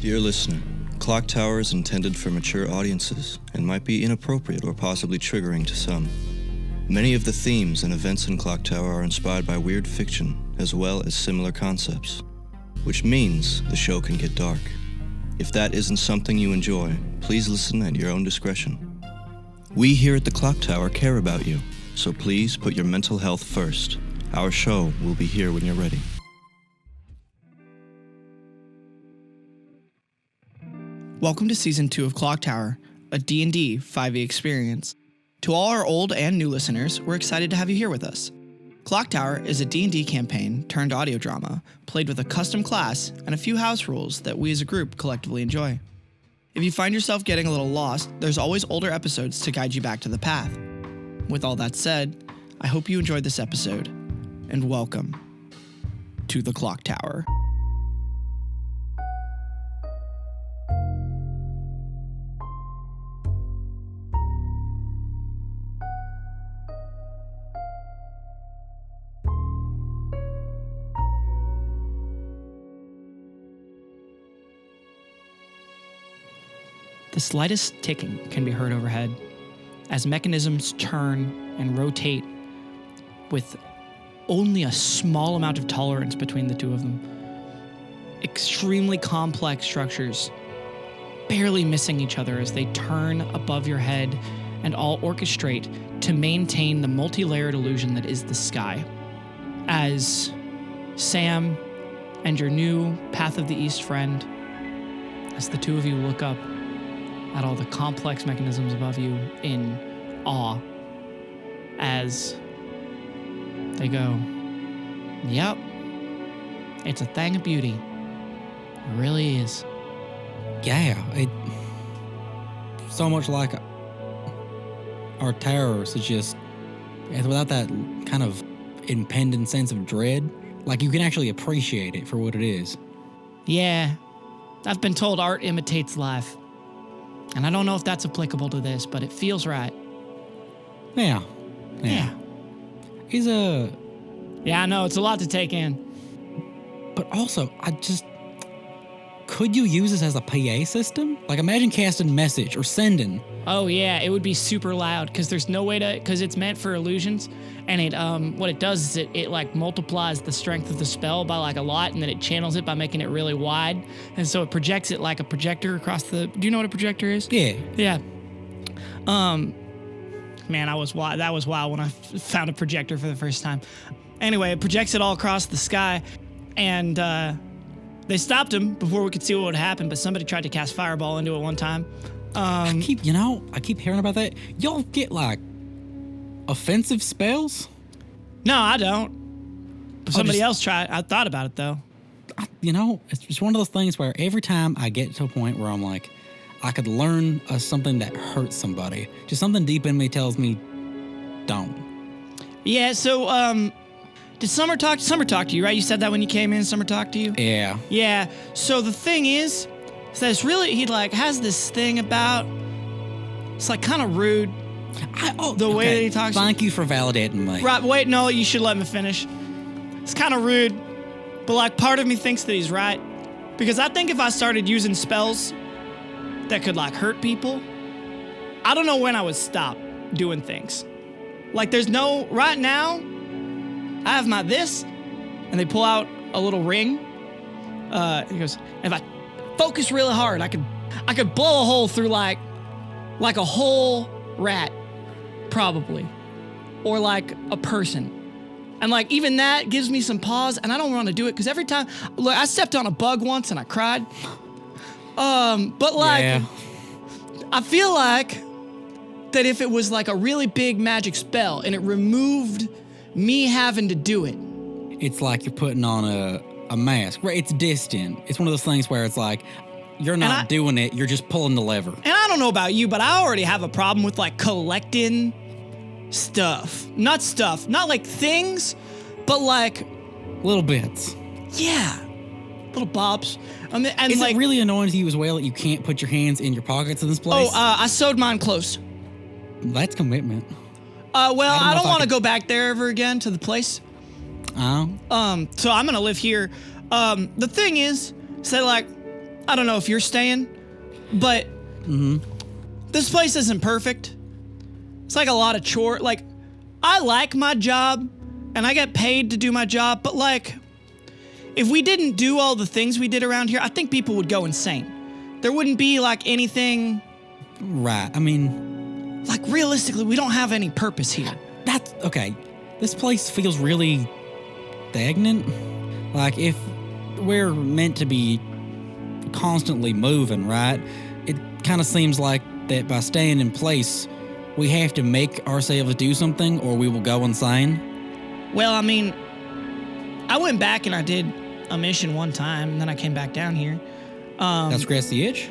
Dear listener, ClockTower is intended for mature audiences and might be inappropriate or possibly triggering to some. Many of the themes and events in ClockTower are inspired by weird fiction as well as similar concepts, which means the show can get dark. If that isn't something you enjoy, please listen at your own discretion. We here at the ClockTower care about you, so please put your mental health first. Our show will be here when you're ready. Welcome to Season 2 of ClockTower, a D&D 5e experience. To all our old and new listeners, we're excited to have you here with us. ClockTower is a D&D campaign turned audio drama, played with a custom class and a few house rules that we as a group collectively enjoy. If you find yourself getting a little lost, there's always older episodes to guide you back to the path. With all that said, I hope you enjoyed this episode, and welcome to the ClockTower. The slightest ticking can be heard overhead as mechanisms turn and rotate with only a small amount of tolerance between the two of them. Extremely complex structures barely missing each other as they turn above your head and all orchestrate to maintain the multi-layered illusion that is the sky. As Sam and your new Path of the East friend, as the two of you look up at all the complex mechanisms above you in awe as they go, yep, it's a thing of beauty. It really is. Yeah, it so much like our towers. It's just without that kind of impending sense of dread, like you can actually appreciate it for what it is. Yeah, I've been told art imitates life. And I don't know if that's applicable to this, but it feels right. Yeah. Yeah, I know, it's a lot to take in. But also, could you use this as a PA system? Like imagine casting message or sending. Oh yeah, it would be super loud because there's no way to, because it's meant for illusions. And it, what it does is it like multiplies the strength of the spell by like a lot, and then it channels it by making it really wide. And so it projects it like a projector across the, do you know what a projector is? Yeah. Yeah. Man, that was wild when I found a projector for the first time. Anyway, it projects it all across the sky, and they stopped him before we could see what would happen, but somebody tried to cast Fireball into it one time. I keep hearing about that. Y'all get like offensive spells? No, I don't. But somebody else tried. I thought about it though. It's just one of those things where every time I get to a point where I'm like, I could learn something that hurts somebody. Just something deep in me tells me, don't. Yeah. So, did Summer talk to you? Right? You said that when you came in. Summer talked to you. Yeah. Yeah. So the thing is that it's really he like has this thing about. It's like kind of rude. The way that he talks. Thank you for validating me. Right, wait, no, you should let me finish. It's kind of rude, but like part of me thinks that he's right. Because I think if I started using spells that could like hurt people, I don't know when I would stop doing things. Like there's no, right now, I have my this, and they pull out a little ring. He goes, if I focus really hard, I could blow a hole through like a whole rat. Probably. Or like a person. And like even that gives me some pause, and I don't want to do it because every time, look, I stepped on a bug once and I cried. But like, yeah. I feel like that if it was like a really big magic spell and it removed me having to do it. It's like you're putting on a mask, right? It's distant. It's one of those things where it's like, you're not doing it, you're just pulling the lever. And I don't know about you, but I already have a problem with like collecting stuff. Not like things, but like little bits. Yeah. Little bobs. And is it really annoying to you as well that you can't put your hands in your pockets in this place? I sewed mine close. That's commitment. I don't want to go back there ever again to the place. Oh. So I'm gonna live here. The thing is, say like, I don't know if you're staying, but this place isn't perfect. It's like a lot of chore. Like, I like my job, and I get paid to do my job, but like, if we didn't do all the things we did around here, I think people would go insane. There wouldn't be like anything. Right. I mean, like, realistically, we don't have any purpose here. That's okay. This place feels really stagnant. Like, if we're meant to be constantly moving, right? It kind of seems like that by staying in place, we have to make ourselves do something or we will go insane. Well, I mean, I went back and I did a mission one time, and then I came back down here. That's scratched the itch?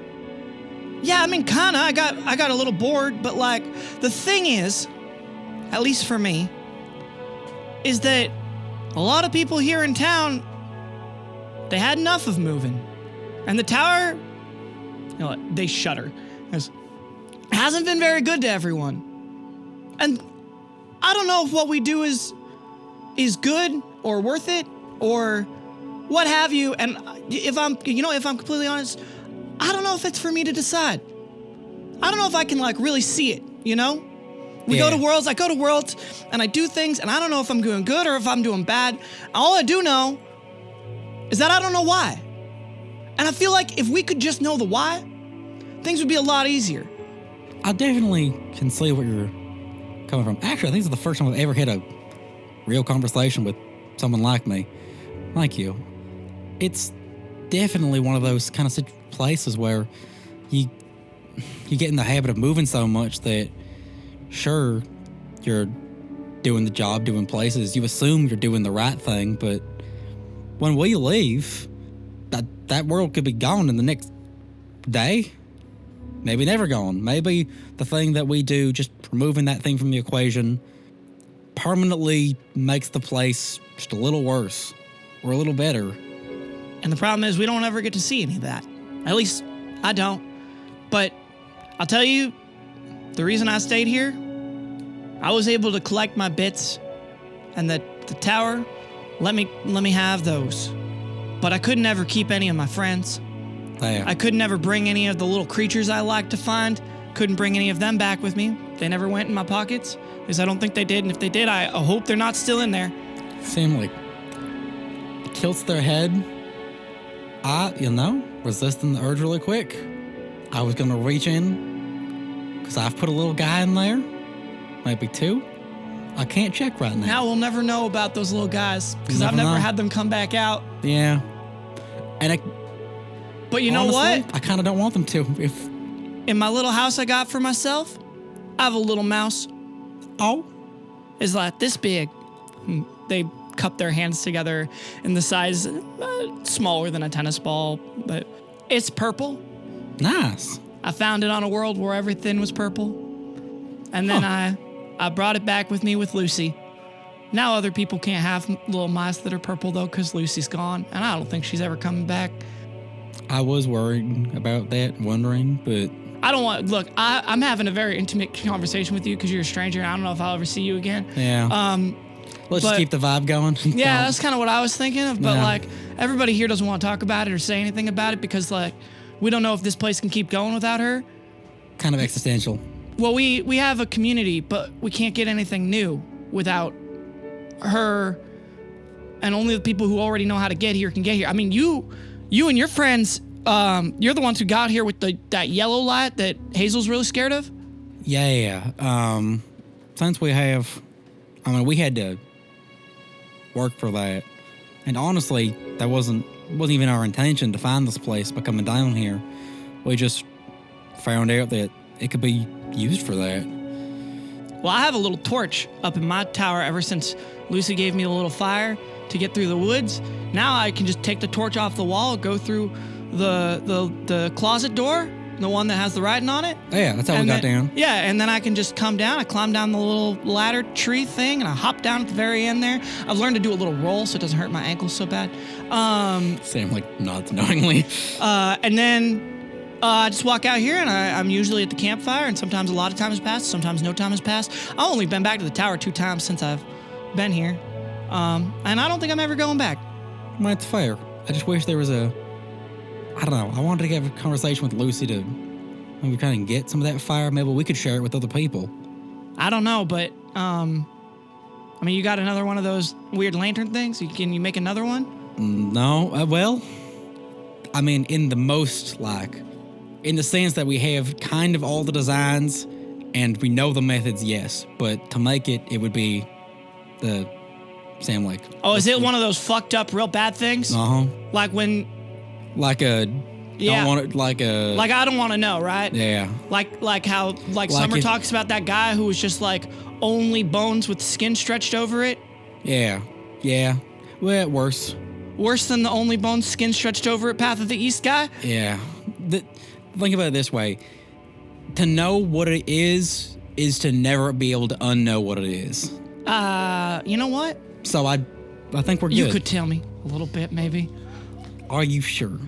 Yeah, I mean, kinda. I got a little bored, but like, the thing is, at least for me, is that a lot of people here in town, they had enough of moving. And the tower, you know what, they shudder. Hasn't been very good to everyone. And I don't know if what we do is good or worth it or what have you. And if I'm completely honest, I don't know if it's for me to decide. I don't know if I can like really see it, you know? I go to Worlds and I do things and I don't know if I'm doing good or if I'm doing bad. All I do know is that I don't know why. And I feel like if we could just know the why, things would be a lot easier. I definitely can see where you're coming from. Actually, I think it's the first time I've ever had a real conversation with someone like me. Like you. It's definitely one of those kind of places where you get in the habit of moving so much that, sure, you're doing the job, doing places. You assume you're doing the right thing, but when we leave, that world could be gone in the next day. Maybe never gone. Maybe the thing that we do, just removing that thing from the equation, permanently makes the place just a little worse or a little better. And the problem is we don't ever get to see any of that. At least I don't. But I'll tell you, the reason I stayed here, I was able to collect my bits, and the tower let me have those. But I couldn't ever keep any of my friends. Damn. I couldn't ever bring any of the little creatures I like to find. Couldn't bring any of them back with me. They never went in my pockets, because I don't think they did. And if they did, I hope they're not still in there. Seem like tilts their head. Resisting the urge really quick. I was gonna reach in, because I've put a little guy in there. Maybe two. I can't check right now. Now we'll never know about those little guys, because I've never had them come back out. Yeah. And but you honestly, know what? I kind of don't want them to. If in my little house I got for myself, I have a little mouse. Oh? It's like this big. They cup their hands together in the size smaller than a tennis ball, but it's purple. Nice. I found it on a world where everything was purple. And then I brought it back with me with Lucy. Now other people can't have little mice that are purple, though, because Lucy's gone, and I don't think she's ever coming back. I was worried about that, wondering, but I don't want... Look, I'm having a very intimate conversation with you because you're a stranger, and I don't know if I'll ever see you again. Yeah. Let's just keep the vibe going. Yeah, that's kind of what I was thinking of, but, like, everybody here doesn't want to talk about it or say anything about it because, like, we don't know if this place can keep going without her. Kind of existential. Well, we have a community, but we can't get anything new without her, and only the people who already know how to get here can get here. I mean, you and your friends, you're the ones who got here with that yellow light that Hazel's really scared of? Yeah. Since we had to work for that, and honestly, that wasn't even our intention to find this place by coming down here. We just found out that it could be used for that. Well, I have a little torch up in my tower ever since Lucy gave me a little fire to get through the woods. Now I can just take the torch off the wall, go through the closet door, the one that has the writing on it. Oh, yeah, that's how we got down. Yeah, and then I can just come down. I climb down the little ladder tree thing, and I hop down at the very end there. I've learned to do a little roll so it doesn't hurt my ankles so bad. Sam, nods knowingly. And then I just walk out here, and I'm usually at the campfire, and sometimes a lot of time has passed, sometimes no time has passed. I've only been back to the tower 2 times since I've been here, and I don't think I'm ever going back. Well, it's fair. I just wish there was a I don't know. I wanted to have a conversation with Lucy to maybe try and get some of that fire. Maybe we could share it with other people. I don't know, but I mean, you got another one of those weird lantern things? Can you make another one? No. Well, I mean, in the sense that we have kind of all the designs and we know the methods, yes. But to make it, it would be the Sam like. Oh, is it one of those fucked up, real bad things? Uh-huh. Like when. Like a. Yeah. Like I don't want to know, right? Yeah. Like how Summer talks about that guy who was just like only bones with skin stretched over it. Yeah. Yeah. Well, worse. Worse than the only bones skin stretched over it Path of the East guy? Yeah. Think about it this way. To know what it is to never be able to unknow what it is. You know what? So I think we're good. You could tell me a little bit, maybe. Are you sure?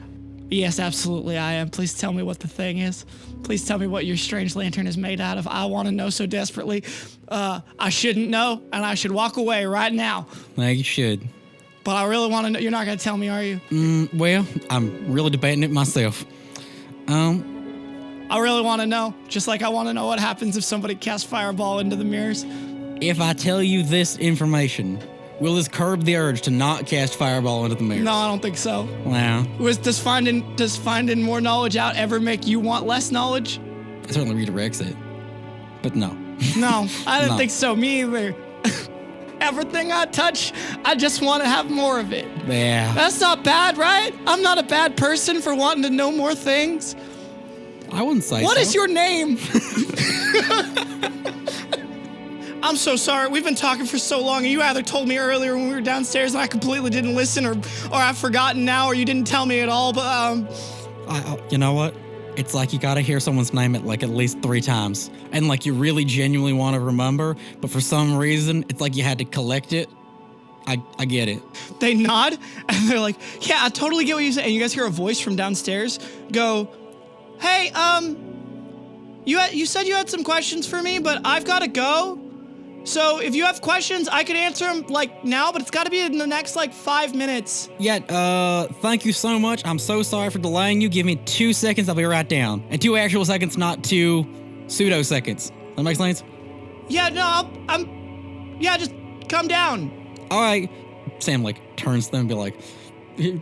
Yes, absolutely I am. Please tell me what the thing is. Please tell me what your strange lantern is made out of. I want to know so desperately. I shouldn't know, and I should walk away right now. Well, you should. But I really want to know. You're not going to tell me, are you? Well, I'm really debating it myself. I really want to know. Just like I want to know what happens if somebody casts Fireball into the mirrors. If I tell you this information, will this curb the urge to not cast Fireball into the mirrors? No, I don't think so. Wow. Does finding more knowledge out ever make you want less knowledge? It certainly redirects it. But no. No, I didn't No. think so. Me either. Everything I touch, I just want to have more of it. Yeah. That's not bad, right? I'm not a bad person for wanting to know more things. I wouldn't say What so. is your name? I'm so sorry. We've been talking for so long, and you either told me earlier when we were downstairs and I completely didn't listen, or I've forgotten now, or you didn't tell me at all, but, you know what? It's like you gotta hear someone's name at least 3 times. And you really genuinely want to remember, but for some reason, it's like you had to collect it. I get it. They nod, and they're like, yeah, I totally get what you say. And you guys hear a voice from downstairs go, hey, you said you had some questions for me, but I've got to go. So if you have questions, I could answer them now, but it's got to be in the next 5 minutes. Yeah, thank you so much. I'm so sorry for delaying you. Give me 2 seconds, I'll be right down. And 2 actual seconds, not 2 pseudo seconds. That makes sense? Yeah, no, just come down. All right. Sam turns to them and be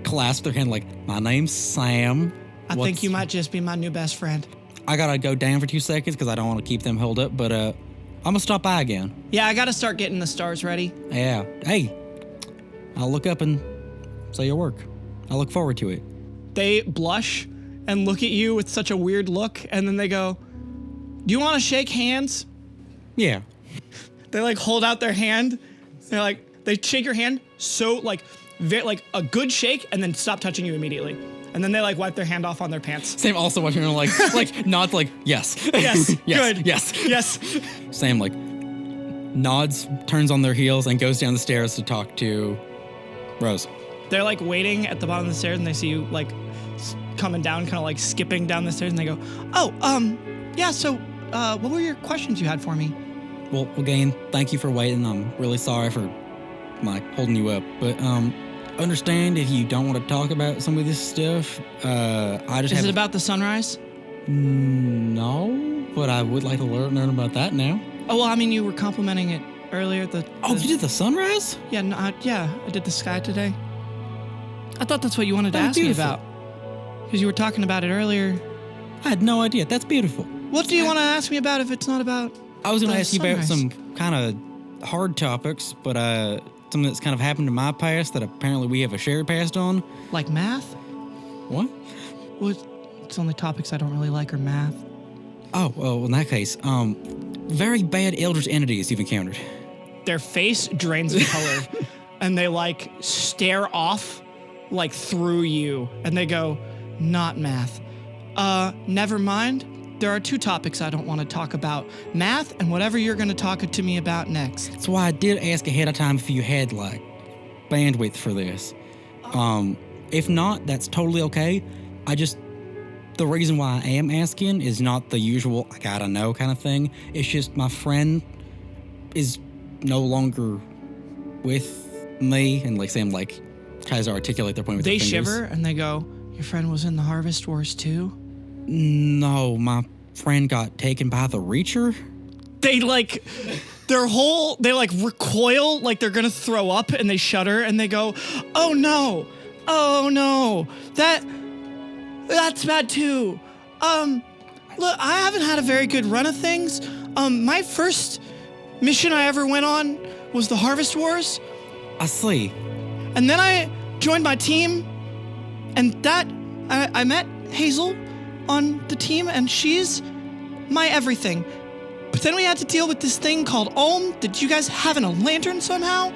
clasp their hand my name's Sam. I think you might just be my new best friend. I gotta go down for 2 seconds because I don't want to keep them held up, but I'm gonna stop by again. Yeah, I gotta start getting the stars ready. Yeah. Hey, I'll look up and say your work. I look forward to it. They blush and look at you with such a weird look, and then they go, do you want to shake hands? Yeah. They hold out their hand. They're they shake your hand so a good shake, and then stop touching you immediately. And then they wipe their hand off on their pants. Sam also watching her nods yes. Yes. yes. Good. Yes. Yes. Sam nods, turns on their heels, and goes down the stairs to talk to Rose. They're waiting at the bottom of the stairs, and they see you coming down, kind of skipping down the stairs, and they go, oh, yeah, so what were your questions you had for me? Well, again, thank you for waiting. I'm really sorry for holding you up, but understand if you don't want to talk about some of this stuff. Is it about the sunrise? No, but I would like to learn about that now. Oh, well, I mean, you were complimenting it earlier. You did the sunrise? Yeah, no, I did the sky today. I thought that's what you wanted to ask me about. Because you were talking about it earlier. I had no idea. That's beautiful. What do you want to ask me about if it's not about I was going to ask you about sunrise? some kind of hard topics, but something that's kind of happened in my past that apparently we have a shared past on. Like math? What? Well, it's only topics I don't really like are math. Oh, well, in that case, very bad eldritch entities you've encountered. Their face drains in color, and they stare off through you, and they go, not math. Never mind. There are 2 topics I don't want to talk about. Math and whatever you're going to talk to me about next. That's why I did ask ahead of time if you had bandwidth for this. If not, that's totally okay. The reason why I am asking is not the usual I gotta know kind of thing. It's just my friend is no longer with me, and Sam tries to articulate their point with their They fingers. shiver and they go, Your friend was in the Harvest Wars too? No, my friend got taken by the Reacher. They recoil like they're gonna throw up, and they shudder and they go, oh no, that's bad too. Look, I haven't had a very good run of things. My first mission I ever went on was the Harvest Wars. I see. And then I joined my team, and I met Hazel on the team, and she's my everything. But then we had to deal with this thing called Ulm. Did you guys have a lantern somehow?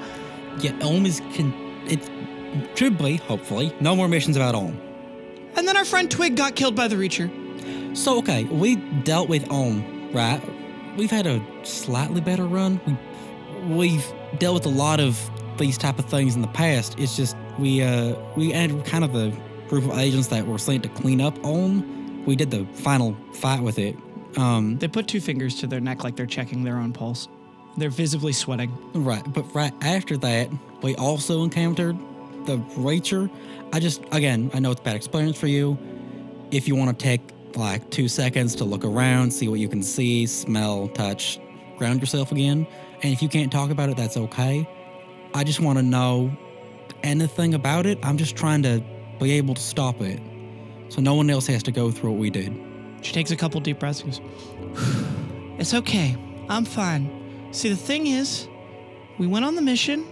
Yeah, Ulm it should be, hopefully. No more missions about Ulm. And then our friend Twig got killed by the Reacher. So, okay, we dealt with Ulm, right? We've had a slightly better run. We've dealt with a lot of these type of things in the past. It's just we had kind of the group of agents that were sent to clean up Ulm. We did the final fight with it. They put 2 fingers to their neck like they're checking their own pulse. They're visibly sweating. Right, but right after that, we also encountered the Reacher. I know it's a bad experience for you. If you want to take like 2 seconds to look around, see what you can see, smell, touch, ground yourself again. And if you can't talk about it, that's okay. I just want to know anything about it. I'm just trying to be able to stop it, so no one else has to go through what we did. She takes a couple deep breaths and goes, it's okay. I'm fine. See, the thing is, we went on the mission,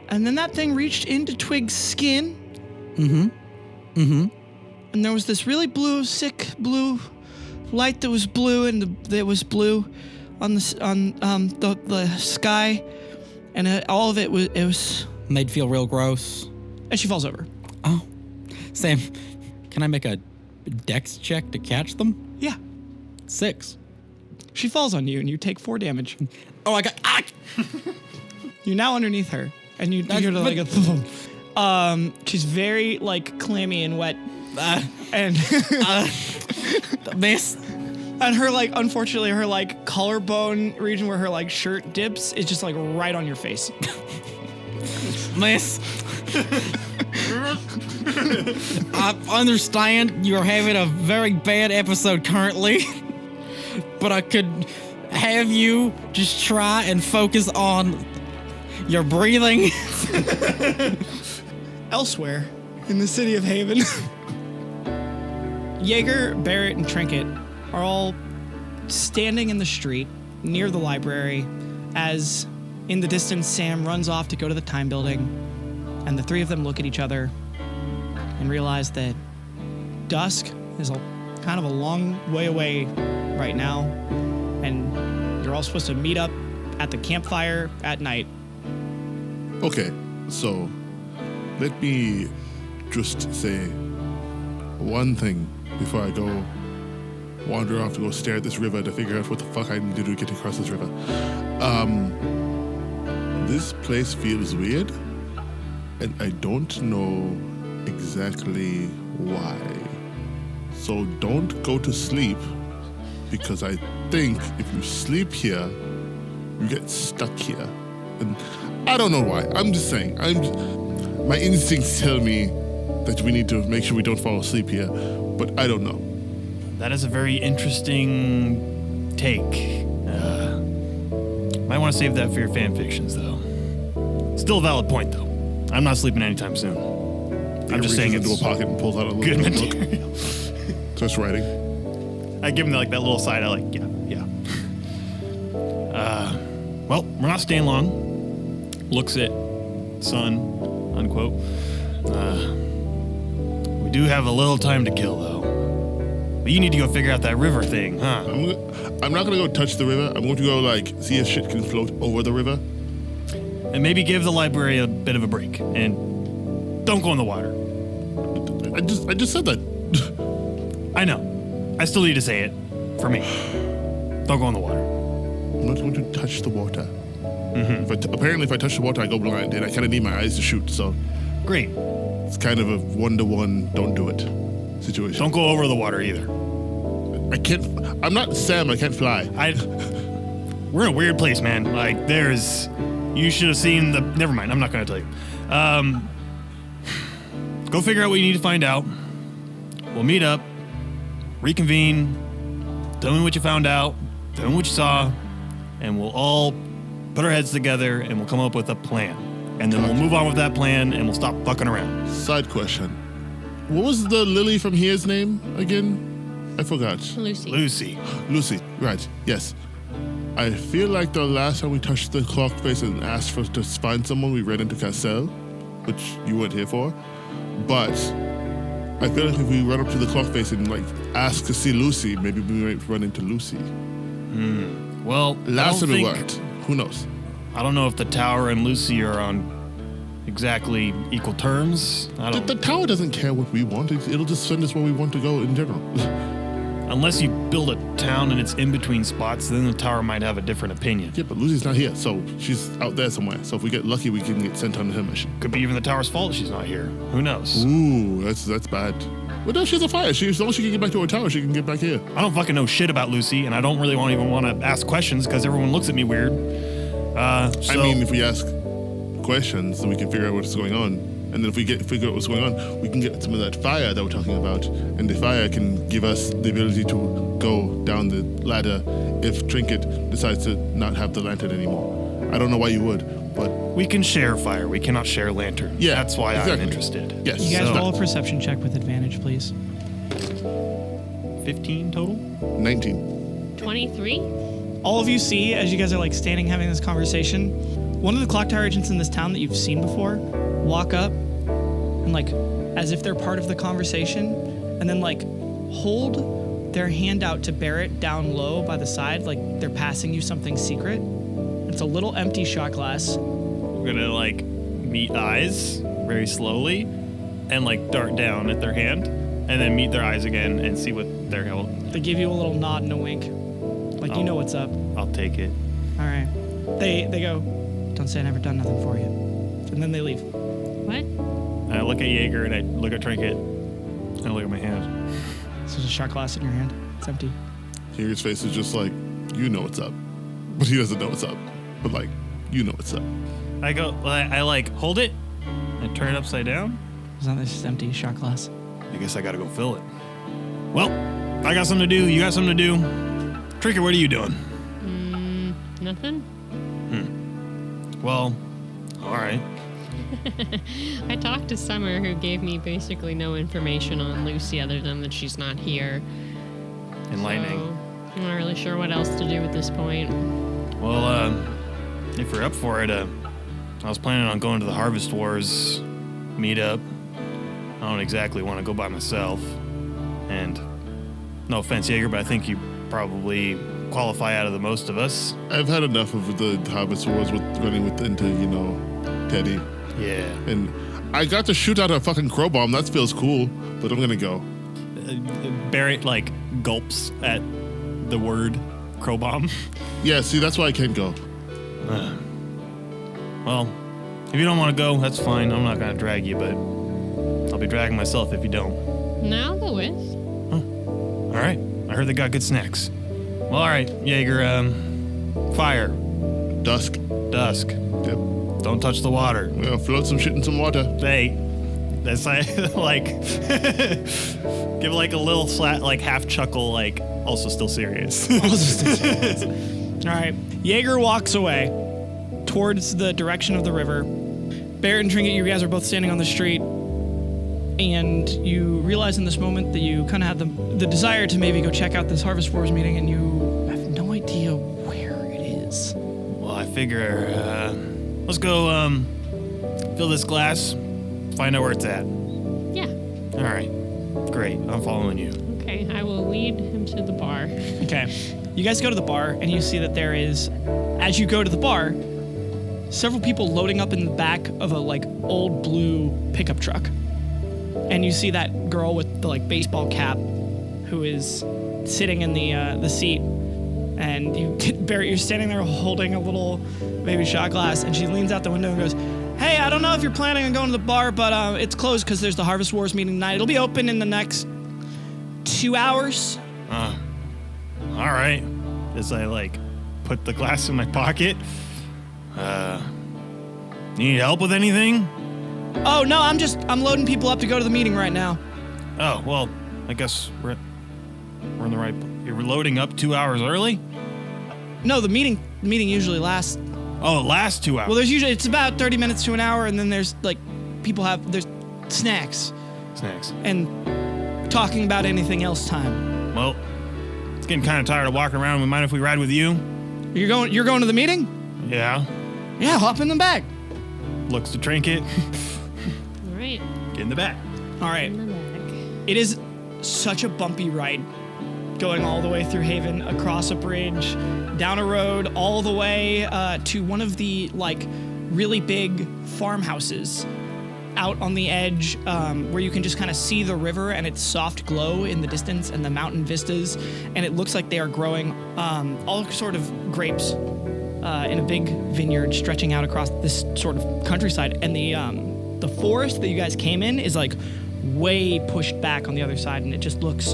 and then that thing reached into Twig's skin. And there was this really sick blue light that was blue, and that was blue on the sky, and all of it was made feel real gross. And she falls over. Oh, Sam, can I make a dex check to catch them? Yeah. 6. She falls on you, and you take 4 damage. Oh, I got. You're now underneath her, and you hear like a thump. She's very clammy and wet, and miss. And her unfortunately, her collarbone region where her shirt dips is just right on your face. Miss. I understand you're having a very bad episode currently, but I could have you just try and focus on your breathing. Elsewhere, in the city of Hayven, Jaeger, Barrett, and Trinket are all standing in the street near the library as, in the distance, Sam runs off to go to the time building, and the 3 of them look at each other and realize that dusk is kind of a long way away right now, and you're all supposed to meet up at the campfire at night. Okay, so let me just say one thing before I go wander off to go stare at this river to figure out what the fuck I need to do to get across this river. This place feels weird, and I don't know exactly why. So don't go to sleep, because I think if you sleep here, you get stuck here. And I don't know why. I'm just saying. My instincts tell me that we need to make sure we don't fall asleep here, but I don't know. That is a very interesting take. Might want to save that for your fan fictions, though. Still a valid point, though. I'm not sleeping anytime soon. I'm just saying into it's a pocket and pulls out a little good notebook. material. Starts writing. I give him that little side eye, yeah. Well, we're not staying long. Looks at sun, unquote. We do have a little time to kill, though. But you need to go figure out that river thing, huh? I'm not gonna go touch the river. I'm going to go see if shit can float over the river. And maybe give the library a bit of a break. And don't go in the water. I just said that. I know. I still need to say it. For me. Don't go in the water. I'm not going to touch the water. Apparently, if I touch the water, I go blind, and I kind of need my eyes to shoot, so... Great. It's kind of a 1-to-1, don't do it situation. Don't go over the water either. I can't... I'm not Sam, I can't fly. We're in a weird place, man. You should have seen the... Never mind, I'm not going to tell you. go figure out what you need to find out. We'll meet up, reconvene, tell me what you found out, tell me what you saw, and we'll all put our heads together and we'll come up with a plan. And then we'll move on with that plan and we'll stop fucking around. Side question. What was the lily from here's name again? I forgot. Lucy. Lucy, right, yes. I feel like the last time we touched the clock face and asked for to find someone, we ran into Cassell, which you weren't here for. But I feel like if we run up to the clock face and like ask to see Lucy, maybe we might run into Lucy. Well, Last time it worked. Who knows? I don't know if the tower and Lucy are on exactly equal terms. The tower doesn't care what we want. It'll just send us where we want to go in general. Unless you build a town and it's in between spots, then the tower might have a different opinion. Yeah, but Lucy's not here, so she's out there somewhere. So if we get lucky, we can get sent on her mission. Could be even the tower's fault she's not here. Who knows? Ooh, that's bad. Well, no, she has a fire. As long as she can get back to her tower, she can get back here. I don't fucking know shit about Lucy, and I don't really even want to ask questions because everyone looks at me weird. I mean, if we ask questions, then we can figure out what's going on. And then if we figure out what's going on, we can get some of that fire that we're talking about. And the fire can give us the ability to go down the ladder if Trinket decides to not have the lantern anymore. I don't know why you would, but... We can share fire. We cannot share lantern. Yeah, that's why exactly. I'm interested. Yes. You guys roll a perception check with advantage, please. 15 total? 19. 23? All of you see, as you guys are like standing having this conversation, one of the ClockTower agents in this town that you've seen before walk up and like, as if they're part of the conversation, and then like hold their hand out to Barrett down low by the side, like they're passing you something secret. It's a little empty shot glass. We're gonna like meet eyes very slowly and like dart down at their hand and then meet their eyes again and see what they're held. They give you a little nod and a wink. Like, you know what's up. I'll take it. All right. They go, don't say I never done nothing for you. And then they leave. What? I look at Jaeger and I look at Trinket and I look at my hand. So there's a shot glass in your hand. It's empty. Jaeger's face is just like, you know what's up. But he doesn't know what's up. But like, you know what's up. I like hold it and turn it upside down. It's not this empty shot glass. I guess I gotta go fill it. Well, I got something to do. You got something to do. Trinket, what are you doing? Nothing. Well, all right. I talked to Summer, who gave me basically no information on Lucy other than that she's not here. Enlightening. So, I'm not really sure what else to do at this point. Well, if you're up for it, I was planning on going to the Harvest Wars meetup. I don't exactly want to go by myself. And no offense, Jaeger, but I think you probably qualify out of the most of us. I've had enough of the Harvest Wars with running into, Teddy. Yeah. And I got to shoot out a fucking crow bomb. That feels cool, but I'm gonna go. Barrett, like, gulps at the word crow bomb. Yeah, see, that's why I can't go. Well, if you don't want to go, that's fine. I'm not going to drag you, but I'll be dragging myself if you don't. No, I'll go with. All right. I heard they got good snacks. Well, all right, Jaeger, fire. Dusk. Yep. Don't touch the water. We're gonna float some shit in some water. Hey, that's like give like a little half chuckle, like also still serious. All right. Jaeger walks away towards the direction of the river. Barrett and Trinket, you guys are both standing on the street, and you realize in this moment that you kind of have the desire to maybe go check out this Harvest Wars meeting, and you have no idea where it is. Well, I figure let's go fill this glass, find out where it's at. Yeah. All right. Great. I'm following you. Okay, I will lead him to the bar. Okay. You guys go to the bar, and you see that there is, as you go to the bar, several people loading up in the back of a old blue pickup truck. And you see that girl with the baseball cap who is sitting in the seat. And Barrett, you're standing there holding a little baby shot glass, and she leans out the window and goes, "Hey, I don't know if you're planning on going to the bar, but it's closed because there's the Harvest Wars meeting tonight. It'll be open in the next 2 hours." All right. As I put the glass in my pocket. You need help with anything? Oh, no, I'm loading people up to go to the meeting right now. Oh, well, I guess we're in the right... You're loading up 2 hours early? No, the meeting usually lasts. Oh, it lasts 2 hours. Well, it's about 30 minutes to an hour, and then there's, like, there's snacks. Snacks. And talking about anything else time. Well, it's getting kind of tired of walking around. We mind if we ride with you? You're going to the meeting? Yeah. Yeah, hop in the back. Looks to Trinket. All right. Get in the back. All right. In the back. It is such a bumpy ride. Going all the way through Hayven, across a bridge, down a road, all the way to one of the, like, really big farmhouses out on the edge where you can just kind of see the river and its soft glow in the distance and the mountain vistas. And it looks like they are growing all sort of grapes in a big vineyard stretching out across this sort of countryside. And the forest that you guys came in is, like, way pushed back on the other side, and it just looks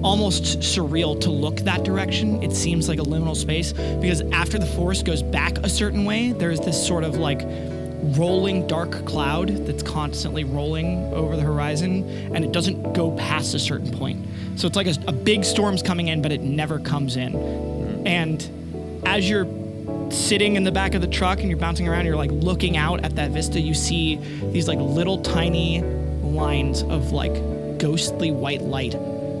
almost surreal to look that direction. It seems like a liminal space because after the forest goes back a certain way, there's this sort of like rolling dark cloud that's constantly rolling over the horizon, and it doesn't go past a certain point. So it's like a big storm's coming in, but it never comes in. And as you're sitting in the back of the truck and you're bouncing around, you're like looking out at that vista, you see these like little tiny lines of like ghostly white light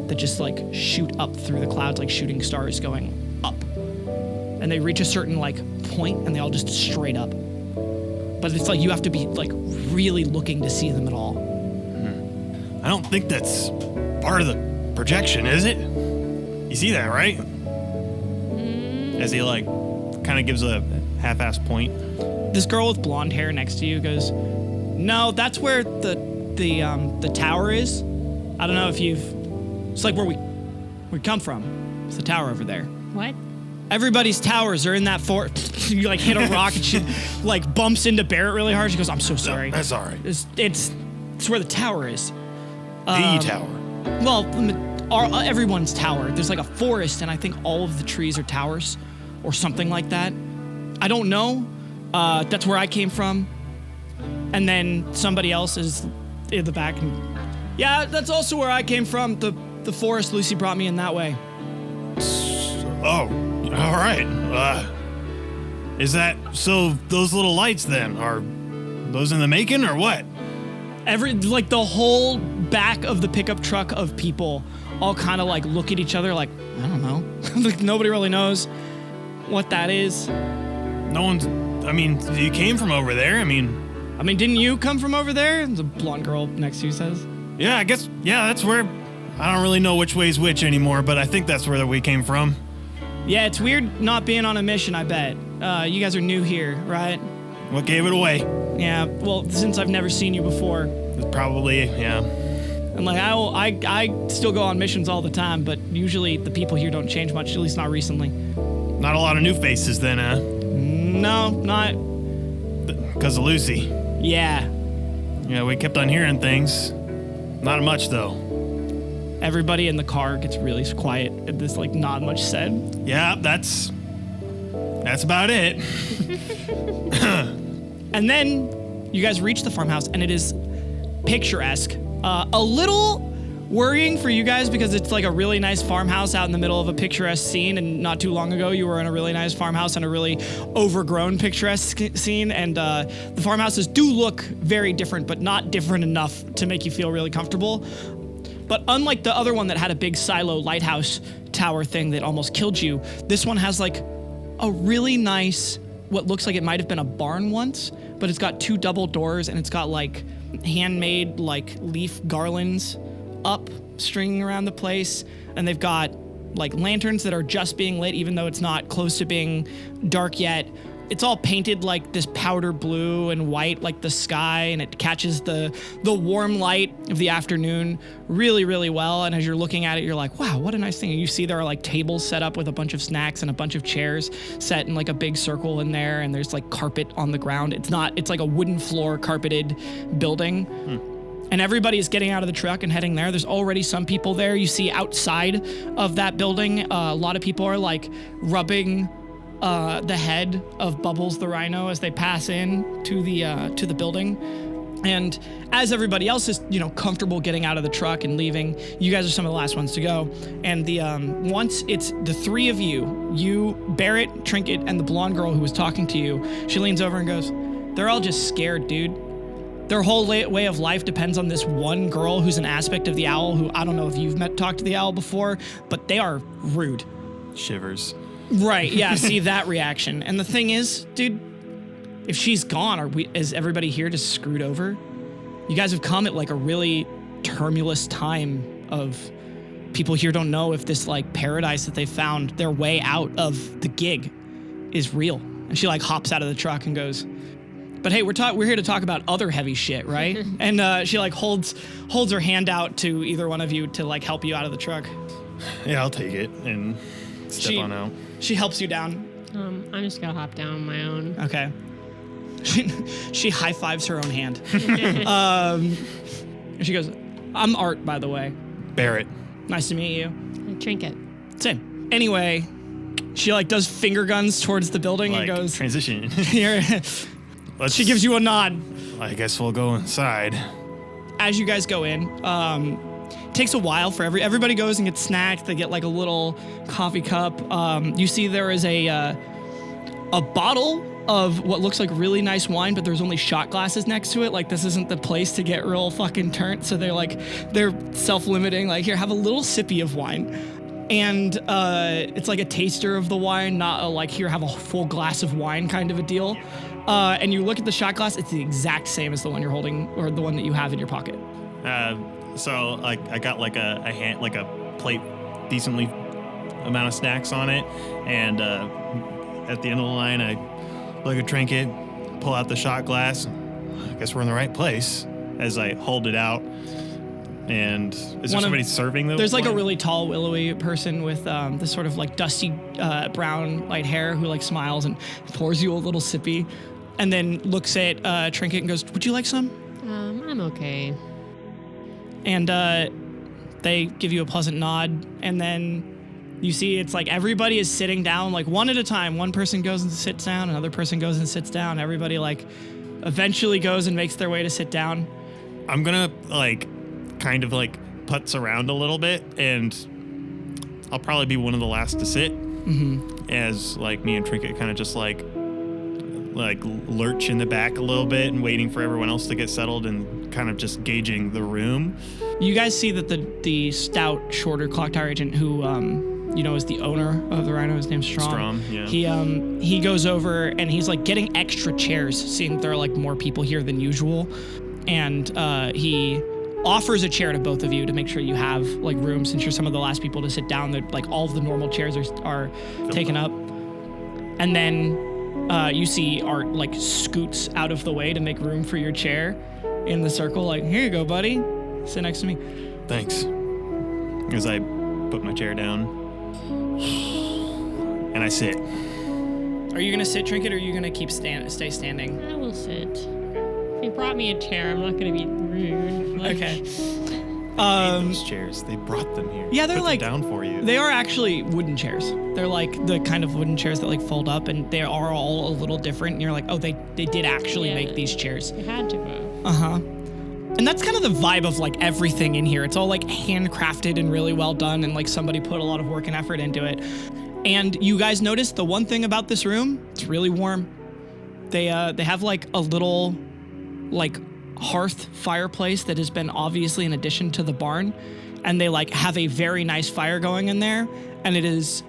that just like shoot up through the clouds like shooting stars going up. And they reach a certain like point and they all just straight up. But it's like you have to be like really looking to see them at all. I don't think that's part of the projection, is it? You see that, right? As he like kind of gives a half-ass point. This girl with blonde hair next to you goes, "No, that's where the tower is. I don't know if you've... It's like where we come from. It's the tower over there. What? Everybody's towers are in that fort." You like hit a rock and she like bumps into Barrett really hard. She goes, "I'm so sorry." That's all right. It's where the tower is. The tower. Well, everyone's tower. There's like a forest, and I think all of the trees are towers, or something like that. I don't know. That's where I came from. And then somebody else is in the back. And, yeah, that's also where I came from. The forest. Lucy brought me in that way. Oh, all right. Is that so? Those little lights then are those in the making or what? The whole back of the pickup truck of people all kind of like look at each other like, I don't know. Like nobody really knows what that is. No one's. I mean, you came from over there. I mean, didn't you come from over there? The blonde girl next to you says. Yeah, I guess. Yeah, that's where. I don't really know which way's which anymore, but I think that's where we came from. Yeah, it's weird not being on a mission, I bet. You guys are new here, right? What gave it away? Yeah, well, since I've never seen you before. Probably, yeah. And like, I still go on missions all the time, but usually the people here don't change much, at least not recently. Not a lot of new faces then, huh? No, not. Because of Lucy. Yeah. Yeah, we kept on hearing things. Not much, though. Everybody in the car gets really quiet and there's like not much said. Yeah, that's about it. And then you guys reach the farmhouse and it is picturesque. A little worrying for you guys because it's like a really nice farmhouse out in the middle of a picturesque scene, and not too long ago you were in a really nice farmhouse in a really overgrown picturesque scene, and the farmhouses do look very different, but not different enough to make you feel really comfortable. But unlike the other one that had a big silo lighthouse tower thing that almost killed you, this one has like a really nice, what looks like it might have been a barn once, but it's got 2 double doors and it's got like handmade like leaf garlands up stringing around the place. And they've got like lanterns that are just being lit even though it's not close to being dark yet. It's all painted like this powder blue and white like the sky, and it catches the warm light of the afternoon really, really well. And as you're looking at it, you're like, wow, what a nice thing. And you see there are like tables set up with a bunch of snacks and a bunch of chairs set in like a big circle in there, and there's like carpet on the ground. It's like a wooden floor carpeted building. And everybody is getting out of the truck and heading there. There's already some people there. You see outside of that building, a lot of people are like rubbing the head of Bubbles the rhino as they pass in to the building. And as everybody else is, comfortable getting out of the truck and leaving, you guys are some of the last ones to go. And once it's the three of you, Barrett, Trinket, and the blonde girl who was talking to you, she leans over and goes, "They're all just scared, dude. Their whole way of life depends on this one girl who's an aspect of the owl who, I don't know if you've talked to the owl before, but they are rude." Shivers. Right, yeah, see that reaction. And the thing is, dude, if she's gone, is everybody here just screwed over? You guys have come at like a really tumultuous time of people here don't know if this like paradise that they found their way out of the gig is real. And she like hops out of the truck and goes, "But hey, we're here to talk about other heavy shit, right?" And she like holds her hand out to either one of you to like help you out of the truck. Yeah, I'll take it and step on out. She helps you down. I'm just gonna hop down on my own. Okay. She high fives her own hand. And she goes, "I'm Art, by the way. Barrett. Nice to meet you." Trinket. Same. Anyway, she like does finger guns towards the building and goes, transition. "Here." She gives you a nod. I guess we'll go inside. As you guys go in, takes a while for everybody goes and gets snacked. They get like a little coffee cup. You see there is a bottle of what looks like really nice wine, but there's only shot glasses next to it. Like, this isn't the place to get real fucking turnt. So they're self-limiting. Like, here, have a little sippy of wine. And it's like a taster of the wine, not a like, here, have a full glass of wine kind of a deal. And you look at the shot glass, it's the exact same as the one you're holding or the one that you have in your pocket. So like I got like a plate, decently amount of snacks on it, and at the end of the line, I look at Trinket, pull out the shot glass. I guess we're in the right place. As I hold it out, and is there somebody serving the There's like wine? a really tall, willowy person with this sort of like dusty brown light hair who like smiles and pours you a little sippy, and then looks at Trinket and goes, "Would you like some?" I'm okay. And they give you a pleasant nod, and then you see it's like everybody is sitting down like one at a time. One person goes and sits down, another person goes and sits down. Everybody like eventually goes and makes their way to sit down. I'm gonna like kind of like putz around a little bit, and I'll probably be one of the last to sit. Mm-hmm. As like me and Trinket kind of just like lurch in the back a little bit and waiting for everyone else to get settled and kind of just gauging the room. You guys see that the stout, shorter ClockTower agent who is the owner of the Rhino, his name's Strom. Yeah. He goes over and he's like getting extra chairs, seeing there are like more people here than usual, and he offers a chair to both of you to make sure you have like room since you're some of the last people to sit down. That like all of the normal chairs are taken up, and then you see Art like scoots out of the way to make room for your chair in the circle. Like, "Here you go, buddy. Sit next to me." Thanks. As I put my chair down and I sit. Are you gonna sit, Trinket, or are you gonna stay standing? I will sit. If you brought me a chair, I'm not gonna be rude. Like, Okay. Those chairs, they brought them here. Yeah, they're Put them like down for you. They are actually wooden chairs. They're like the kind of wooden chairs that like fold up, and they are all a little different. And you're like, oh, they did actually make these chairs. You had to have. And that's kind of the vibe of like everything in here. It's all like handcrafted and really well done, and like somebody put a lot of work and effort into it. And you guys notice the one thing about this room, it's really warm. They have like a little like hearth fireplace that has been obviously an addition to the barn, and they like have a very nice fire going in there, and it is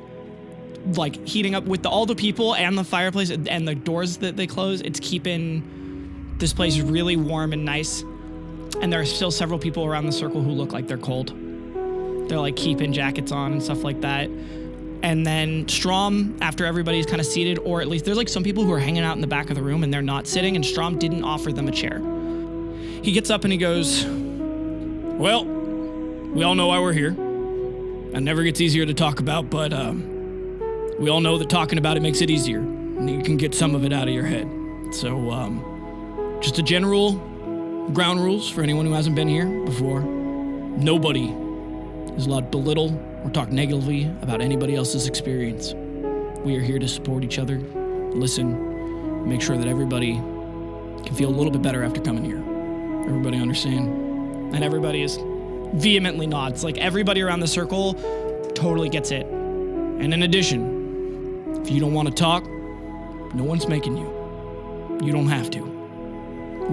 like heating up with all the people and the fireplace and the doors that they close. It's keeping this place really warm and nice. And there are still several people around the circle who look like they're cold. They're like keeping jackets on and stuff like that. And then Strom, after everybody's kind of seated, or at least there's like some people who are hanging out in the back of the room and they're not sitting, and Strom didn't offer them a chair. He gets up and he goes, "Well, we all know why we're here. It never gets easier to talk about, but we all know that talking about it makes it easier, and you can get some of it out of your head. So just a general ground rules for anyone who hasn't been here before. Nobody is allowed to belittle or talk negatively about anybody else's experience. We are here to support each other, listen, make sure that everybody can feel a little bit better after coming here. Everybody understand? And everybody is vehemently nods. Like, everybody around the circle totally gets it. And in addition, if you don't want to talk, no one's making you. You don't have to.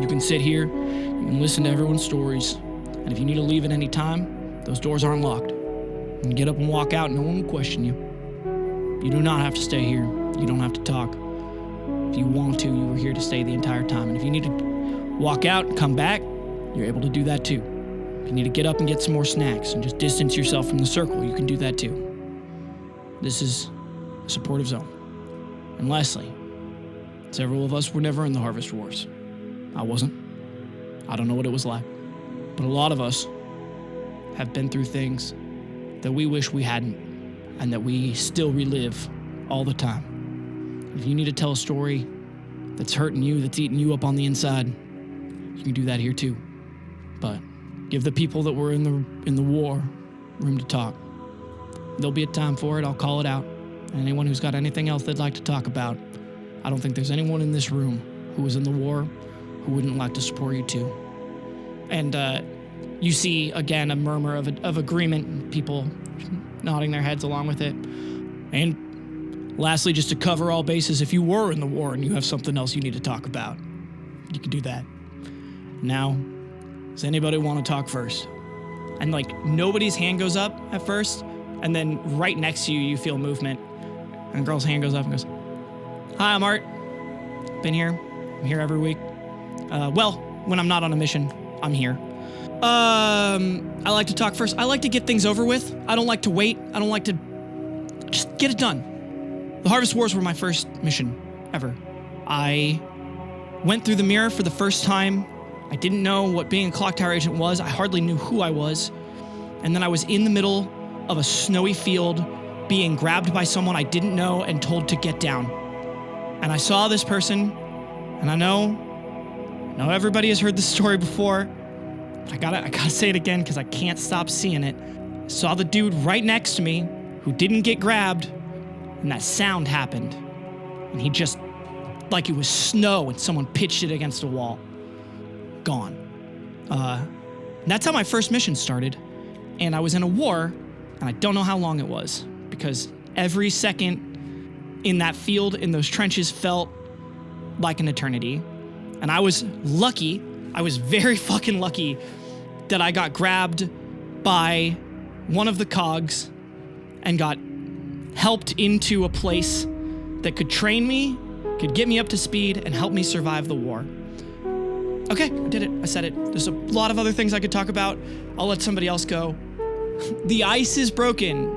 You can sit here, you can listen to everyone's stories, and if you need to leave at any time, those doors aren't locked. You can get up and walk out, and no one will question you. You do not have to stay here. You don't have to talk. If you want to, you are here to stay the entire time. And if you need to walk out and come back, you're able to do that too. If you need to get up and get some more snacks and just distance yourself from the circle, you can do that too. This is a supportive zone. And lastly, several of us were never in the Harvest Wars. I wasn't. I don't know what it was like. But a lot of us have been through things that we wish we hadn't, and that we still relive all the time. If you need to tell a story that's hurting you, that's eating you up on the inside, you can do that here too. But give the people that were in the war room to talk. There'll be a time for it. I'll call it out. And anyone who's got anything else they'd like to talk about, I don't think there's anyone in this room who was in the war who wouldn't like to support you too. And you see, again, a murmur of agreement, people nodding their heads along with it. And lastly, just to cover all bases, if you were in the war and you have something else you need to talk about, you can do that. Now, does anybody want to talk first? And like, nobody's hand goes up at first, and then right next to you, you feel movement. And a girl's hand goes up and goes, "Hi, I'm Art. Been here. I'm here every week. Well, when I'm not on a mission, I'm here. I like to talk first. I like to get things over with. I don't like to wait. I don't like to just get it done. The Harvest Wars were my first mission ever. I went through the mirror for the first time. I didn't know what being a ClockTower agent was. I hardly knew who I was. And then I was in the middle of a snowy field being grabbed by someone I didn't know and told to get down. And I saw this person, and I know everybody has heard this story before, but I gotta say it again because I can't stop seeing it. I saw the dude right next to me who didn't get grabbed, and that sound happened. And he just, like it was snow and someone pitched it against a wall. Gone. And that's how my first mission started. And I was in a war, and I don't know how long it was, because every second in that field, in those trenches, felt like an eternity. And I was lucky, I was very fucking lucky that I got grabbed by one of the cogs and got helped into a place that could train me, could get me up to speed, and help me survive the war. Okay, I did it. I said it. There's a lot of other things I could talk about. I'll let somebody else go. The ice is broken.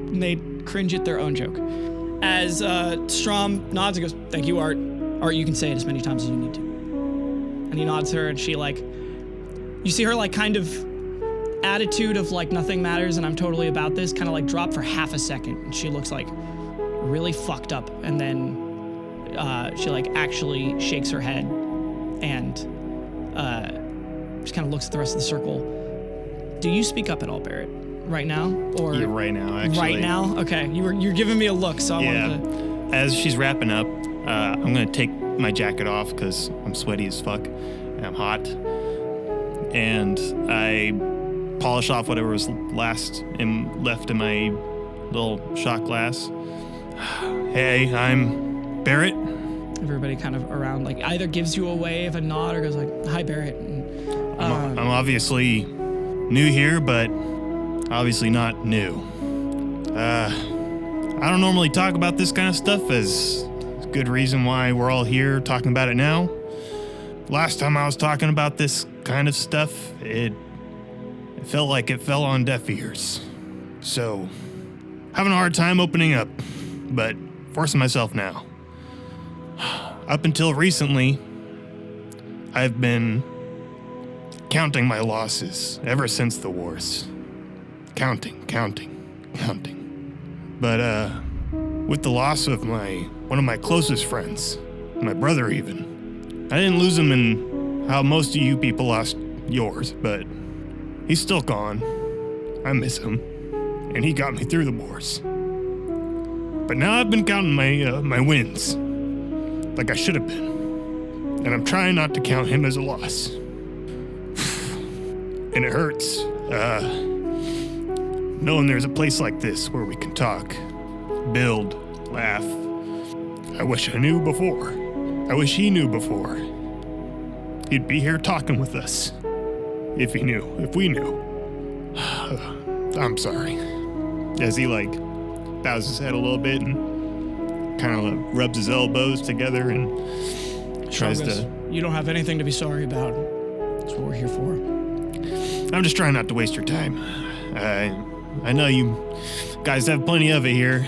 And they cringe at their own joke. As Strom nods and goes, "Thank you, Art. Art, you can say it as many times as you need to." And he nods her, and she you see her kind of attitude of nothing matters and I'm totally about this, kind of drop for half a second. And she looks really fucked up. And then she actually shakes her head and just kind of looks at the rest of the circle. Do you speak up at all, Barrett? Right now? Or yeah, right now, actually. Right now? Okay. You're giving me a look, so I wanted to... As she's wrapping up, I'm going to take my jacket off because I'm sweaty as fuck and I'm hot. And I polish off whatever was left in my little shot glass. Hey, I'm Barrett. Everybody kind of around either gives you a wave, a nod, or goes "Hi, Barrett." And, I'm obviously new here, but obviously not new. I don't normally talk about this kind of stuff, as a good reason why we're all here talking about it now. Last time I was talking about this kind of stuff, it felt like it fell on deaf ears. So, having a hard time opening up, but forcing myself now. Up until recently, I've been counting my losses ever since the wars. Counting. But, with the loss of one of my closest friends, my brother even, I didn't lose him in how most of you people lost yours, but he's still gone. I miss him, and he got me through the wars. But now I've been counting my wins, like I should have been, and I'm trying not to count him as a loss. And it hurts. Knowing there's a place like this where we can talk, build, laugh. I wish I knew before. I wish he knew before. He'd be here talking with us. If he knew, if we knew. I'm sorry. As he bows his head a little bit and kind of rubs his elbows together and tries to... You don't have anything to be sorry about. That's what we're here for. I'm just trying not to waste your time. I know you guys have plenty of it here,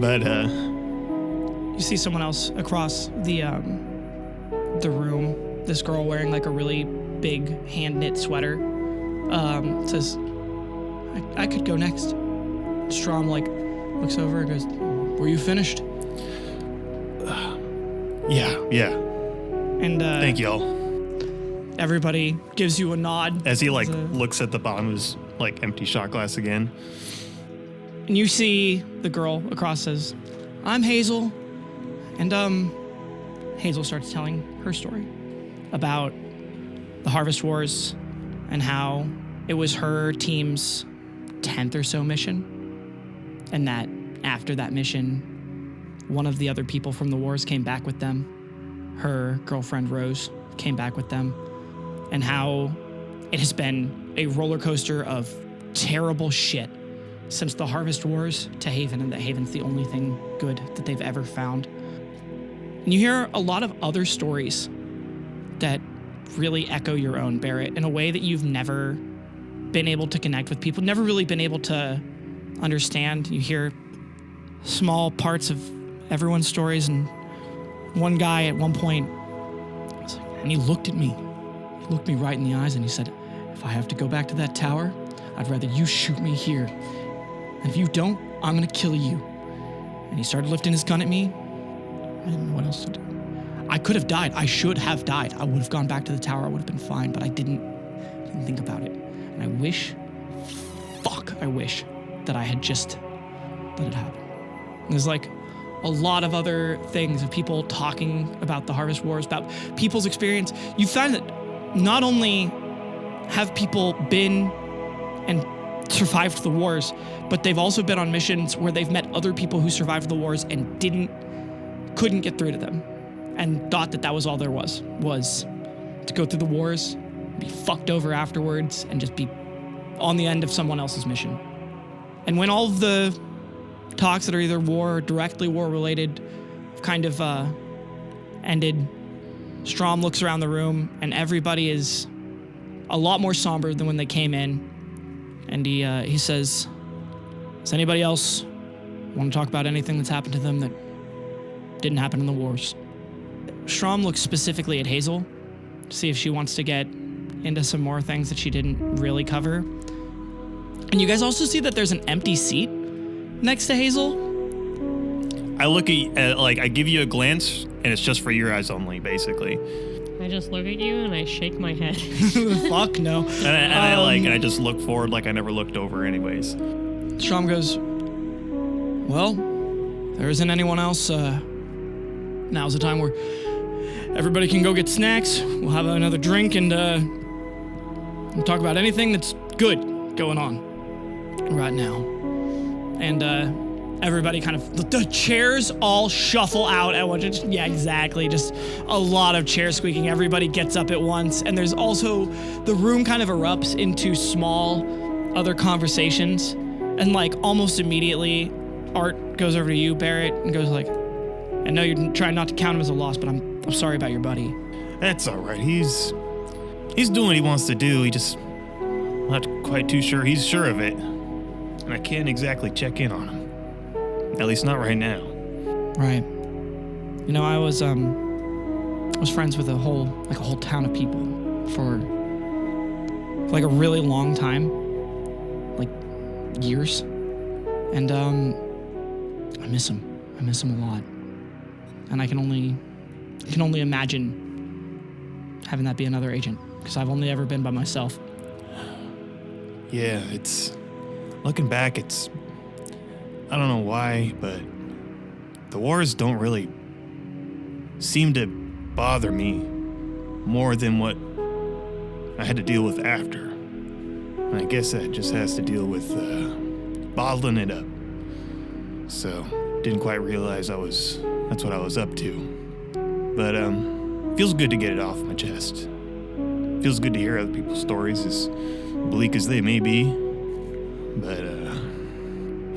but You see someone else across the room. This girl wearing a really big hand-knit sweater. Says, I could go next. Strom looks over and goes, were you finished? Yeah. And Thank y'all. everybody gives you a nod. As he looks at the bottom of his empty shot glass again. And you see the girl across says, I'm Hazel. And Hazel starts telling her story about the Harvest Wars and how it was her team's 10th or so mission. And that after that mission, one of the other people from the wars came back with them. Her girlfriend Rose came back with them. And how it has been a roller coaster of terrible shit since the Harvest Wars to Hayven, and that Haven's the only thing good that they've ever found. And you hear a lot of other stories that really echo your own, Barrett, in a way that you've never been able to connect with people, never really been able to understand. You hear small parts of everyone's stories, and one guy at one point, and he looked at me. He looked me right in the eyes and he said, if I have to go back to that tower, I'd rather you shoot me here. And if you don't, I'm gonna kill you. And he started lifting his gun at me. I didn't know what else to do. I could have died. I should have died. I would have gone back to the tower. I would have been fine, but I didn't think about it. And I wish that I had just let it happen. And there's a lot of other things of people talking about the Harvest Wars, about people's experience. You find that not only have people been and survived the wars, but they've also been on missions where they've met other people who survived the wars and couldn't get through to them, and thought that was all there was to go through the wars, be fucked over afterwards, and just be on the end of someone else's mission. And when all of the talks that are either war or directly war related kind of ended, Strom looks around the room and everybody is a lot more somber than when they came in. And he says, does anybody else want to talk about anything that's happened to them that didn't happen in the wars? Strom looks specifically at Hazel to see if she wants to get into some more things that she didn't really cover. And you guys also see that there's an empty seat next to Hazel. I look at I give you a glance, and it's just for your eyes only, basically. I just look at you and I shake my head. Fuck no. And I just look forward like I never looked over anyways. Strom goes, well, there isn't anyone else. Now's the time where everybody can go get snacks. We'll have another drink and we'll talk about anything that's good going on right now. And everybody kind of, the chairs all shuffle out at once. Yeah, exactly. Just a lot of chairs squeaking. Everybody gets up at once. And there's also, the room kind of erupts into small other conversations. And almost immediately, Art goes over to you, Barrett, and goes I know you're trying not to count him as a loss, but I'm sorry about your buddy. That's all right. He's doing what he wants to do. He just not quite too sure he's sure of it. And I can't exactly check in on him. At least not right now. Right. You know, I was friends with a whole town of people for a really long time. Years. And I miss him. I miss him a lot. And I can only imagine having that be another agent, because I've only ever been by myself. Yeah, looking back, I don't know why, but the wars don't really seem to bother me more than what I had to deal with after. And I guess that just has to deal with bottling it up. So, didn't quite realize that's what I was up to. But, feels good to get it off my chest. Feels good to hear other people's stories, as bleak as they may be. But,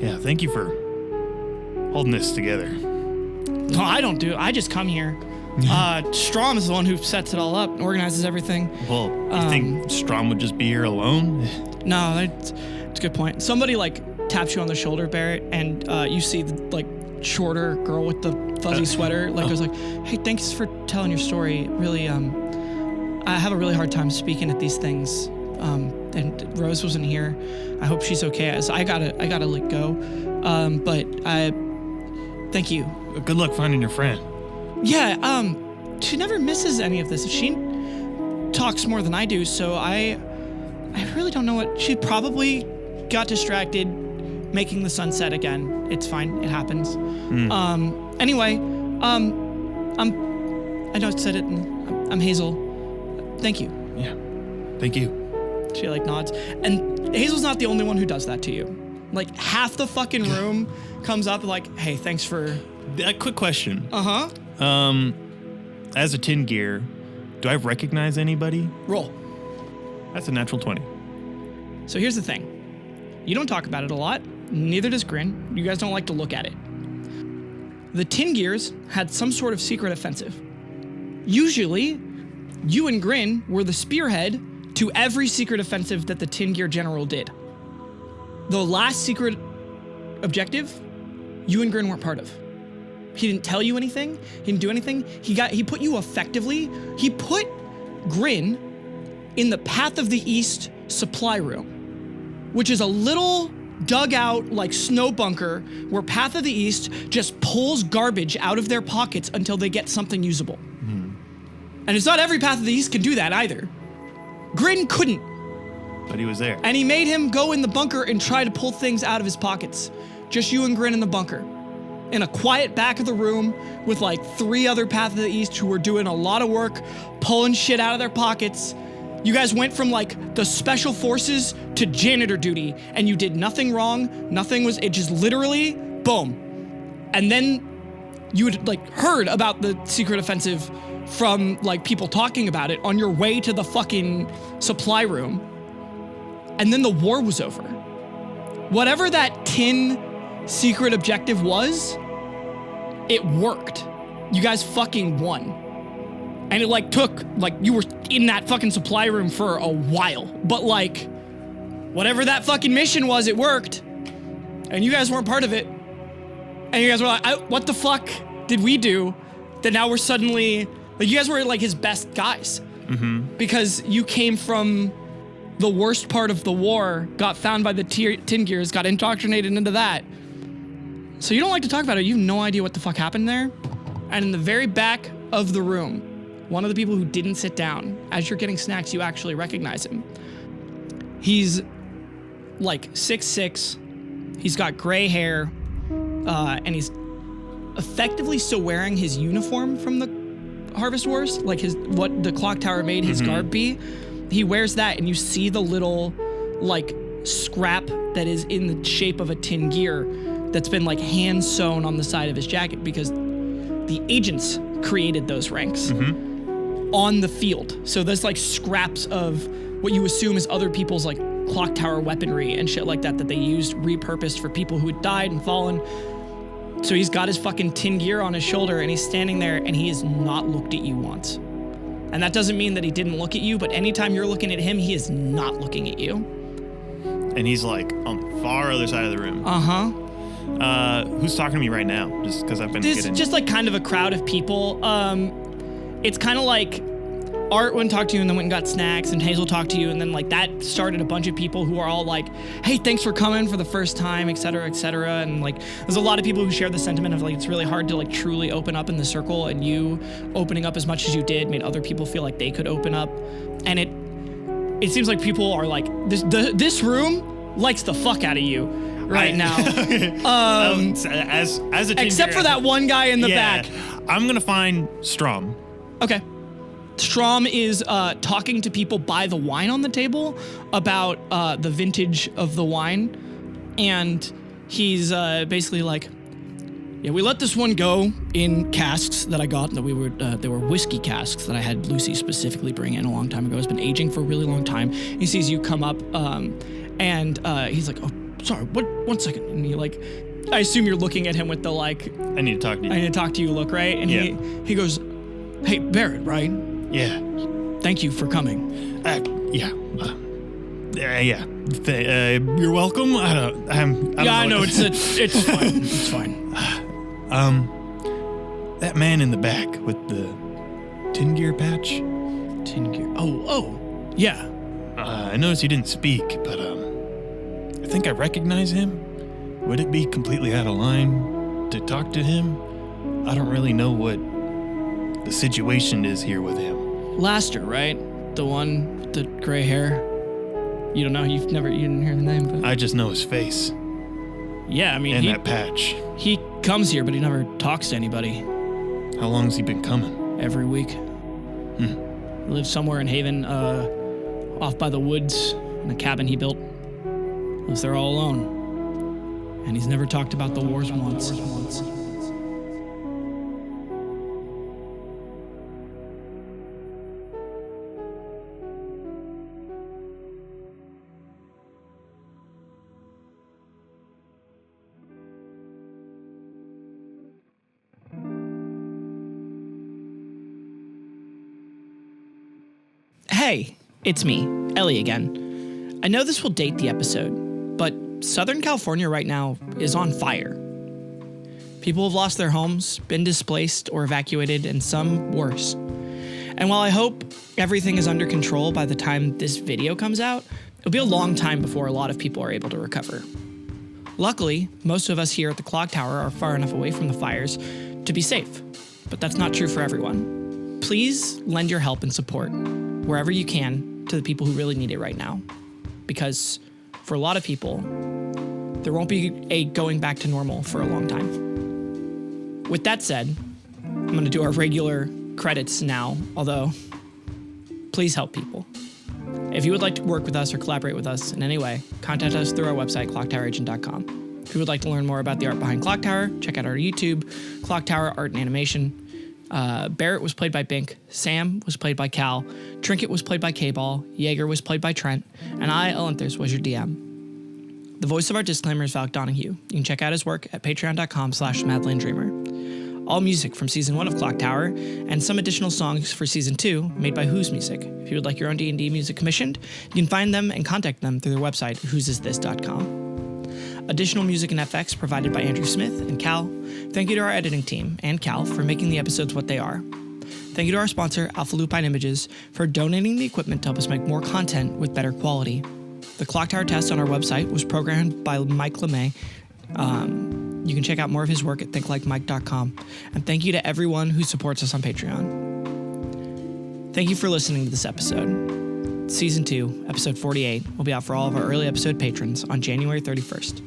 yeah, thank you for holding this together. No, I don't do it. I just come here. Strom is the one who sets it all up and organizes everything. Well, you think Strom would just be here alone? No, it's a good point. Somebody, taps you on the shoulder, Barrett, and you see the, shorter girl with the fuzzy sweater, goes hey, thanks for telling your story. Really, I have a really hard time speaking at these things. And Rose wasn't here. I hope she's okay. As I gotta go. But thank you. Good luck finding your friend. Yeah, she never misses any of this. She talks more than I do, so I really don't know what... She probably got distracted making the sun set again. It's fine. It happens. Anyway, I know I said it, and I'm Hazel. Thank you. Yeah. Thank you. She nods. And Hazel's not the only one who does that to you. Half the fucking room comes up hey, thanks for... A quick question. Uh-huh. As a tin gear, do I recognize anybody? Roll. That's a natural 20. So here's the thing. You don't talk about it a lot. Neither does Grin. You guys don't like to look at it. The Tin Gears had some sort of secret offensive. Usually, you and Grin were the spearhead to every secret offensive that the Tin Gear General did. The last secret objective, you and Grin weren't part of. He didn't tell you anything. He didn't do anything. He put you effectively. He put Grin in the Path of the East supply room, which is a little dugout snow bunker where Path of the East just pulls garbage out of their pockets until they get something usable. And it's not every Path of the East can do that either. Grin couldn't. But he was there. And he made him go in the bunker and try to pull things out of his pockets. Just you and Grin in the bunker. In a quiet back of the room with 3 other Path of the East who were doing a lot of work, pulling shit out of their pockets. You guys went from the special forces to janitor duty, and you did nothing wrong. It just literally, boom. And then you had heard about the secret offensive from people talking about it on your way to the fucking supply room. And then the war was over. Whatever that tin secret objective was, it worked. You guys fucking won. And it took, you were in that fucking supply room for a while. But whatever that fucking mission was, it worked. And you guys weren't part of it. And you guys were what the fuck did we do that now we're suddenly, you guys were his best guys. Mm-hmm. Because you came from the worst part of the war, got found by the Tin Gears, got indoctrinated into that. So you don't like to talk about it. You have no idea what the fuck happened there. And in the very back of the room, one of the people who didn't sit down, as you're getting snacks, you actually recognize him. He's 6'6". He's got gray hair, and he's effectively still wearing his uniform from the Harvest Wars, what the clock tower made his garb be. He wears that, and you see the little scrap that is in the shape of a tin gear that's been hand sewn on the side of his jacket because the agents created those ranks. On the field. So there's scraps of what you assume is other people's clock tower weaponry and shit like that they used, repurposed for people who had died and fallen. So he's got his fucking tin gear on his shoulder and he's standing there and he has not looked at you once. And that doesn't mean that he didn't look at you, but anytime you're looking at him, he is not looking at you. And he's on the far other side of the room. Who's talking to me right now? Just because I've been getting... just kind of a crowd of people. It's kind of Art went and talked to you and then went and got snacks, and Hazel talked to you, and then that started a bunch of people who are all hey, thanks for coming for the first time, et cetera, and there's a lot of people who share the sentiment of it's really hard to truly open up in the circle, and you opening up as much as you did made other people feel like they could open up, and it seems like people are this room likes the fuck out of you right now. As a except for that one guy in the back. I'm gonna find Strom. Okay. Strom is talking to people by the wine on the table about the vintage of the wine, and he's basically like, yeah, we let this one go in casks that I got. That they were whiskey casks that I had Lucy specifically bring in a long time ago. It's been aging for a really long time. He sees you come up, and he's like, "Oh, sorry, one second." And he like, I assume you're looking at him with the like, I need to talk to you. I need to talk to you look, right? And Yeah. he goes, "Hey, Barrett, right? Yeah. Thank you for coming." Yeah. You're welcome. I don't know it's fine. It's fine. That man in the back with the tin gear patch. Tin gear. Oh, yeah. I noticed he didn't speak, but I think I recognize him. Would it be completely out of line to talk to him? I don't really know what the situation is here with him. Laster, right? The one with the gray hair. You don't know. You didn't hear the name, but I just know his face yeah. I mean, and that patch. He comes here, but he never talks to anybody. How long has he been coming? Every week. He lives somewhere in Hayven, off by the woods, in a cabin he built. Lives there all alone. And he's never talked about the wars once. Hey, it's me, Ellie again. I know this will date the episode, but Southern California right now is on fire. People have lost their homes, been displaced or evacuated, and some worse. And while I hope everything is under control by the time this video comes out, it'll be a long time before a lot of people are able to recover. Luckily, most of us here at the Clock Tower are far enough away from the fires to be safe, but that's not true for everyone. Please lend your help and support wherever you can to the people who really need it right now. Because for a lot of people, there won't be a going back to normal for a long time. With that said, I'm going to do our regular credits now, although please help people. If you would like to work with us or collaborate with us in any way, contact us through our website, ClockTowerAgent.com. If you would like to learn more about the art behind Clock Tower, check out our YouTube, ClockTower Art and Animation. Barrett was played by Bink, Sam was played by Cal, Trinket was played by Kball, Jaeger was played by Trent, and I, Ellinthris, was your DM. The voice of our disclaimer is Valik Donahew. You can check out his work at patreon.com/madlandreamer. All music from Season 1 of Clock Tower, and some additional songs for Season 2 made by Who's Music. If you would like your own D&D music commissioned, you can find them and contact them through their website, whosisthis.com. Additional music and FX provided by Andrew Smith and Cal. Thank you to our editing team and Cal for making the episodes what they are. Thank you to our sponsor, Alpha Lupine Images, for donating the equipment to help us make more content with better quality. The Clock Tower test on our website was programmed by Mike LeMay. You can check out more of his work at thinklikemike.com. And thank you to everyone who supports us on Patreon. Thank you for listening to this episode. Season 2, Episode 48, will be out for all of our early episode patrons on January 31st,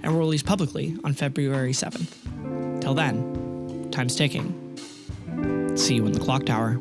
and will release publicly on February 7th. Till then, time's ticking. See you in the Clock Tower.